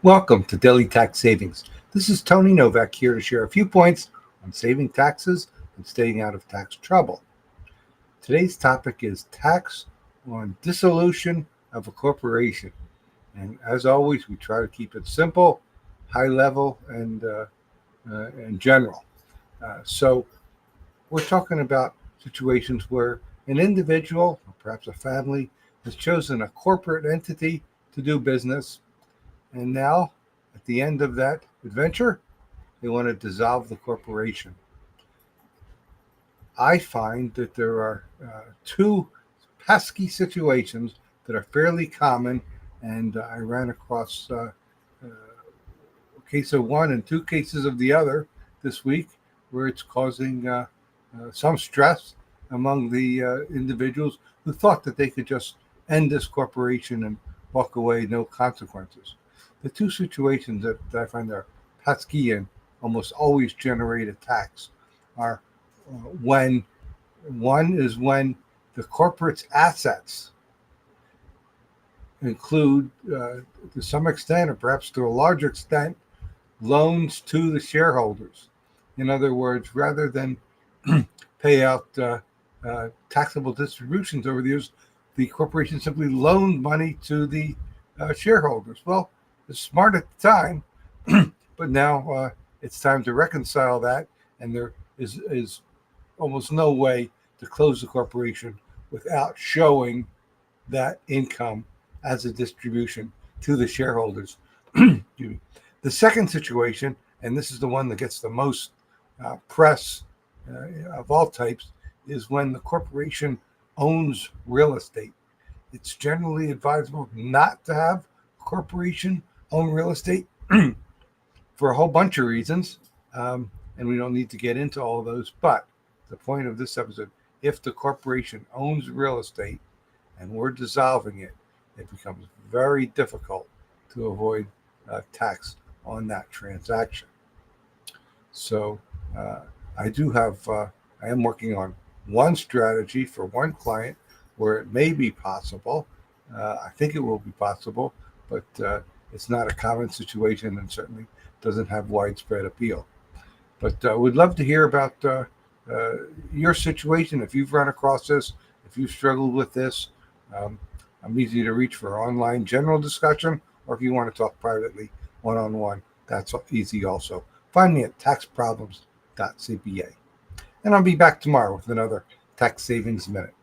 Welcome to Daily Tax Savings. This is Tony Novak here to share a few points on saving taxes and staying out of tax trouble. Today's topic is tax on dissolution of a corporation. And as always, we try to keep it simple, high level, and general. So we're talking about situations where an individual, or perhaps a family, has chosen a corporate entity to do business. And now, at the end of that adventure, they want to dissolve the corporation. I find that there are two pesky situations that are fairly common, and I ran across a case of one and two cases of the other this week, where it's causing some stress among the individuals who thought that they could just end this corporation and walk away, no consequences. The two situations that I find are pesky and almost always generate attacks are when the corporate's assets include, to some extent, or perhaps to a larger extent, loans to the shareholders. In other words, rather than pay out taxable distributions over the years, the corporation simply loaned money to the shareholders. Well, it's smart at the time, but now it's time to reconcile that, and there is almost no way to close the corporation without showing that income as a distribution to the shareholders. The second situation, and this is the one that gets the most press of all types, is when the corporation owns real estate. It's generally advisable not to have a corporation own real estate for a whole bunch of reasons, and we don't need to get into all of those. But the point of this episode, if the corporation owns real estate and we're dissolving it, it becomes very difficult to avoid tax on that transaction. So I am working on one strategy for one client where it may be possible. I think it will be possible, but it's not a common situation and certainly doesn't have widespread appeal. But we'd love to hear about your situation. If you've run across this, if you've struggled with this, I'm easy to reach for online general discussion, or if you want to talk privately, one-on-one, that's easy also. Find me at taxproblems.cpa. And I'll be back tomorrow with another Tax Savings Minute.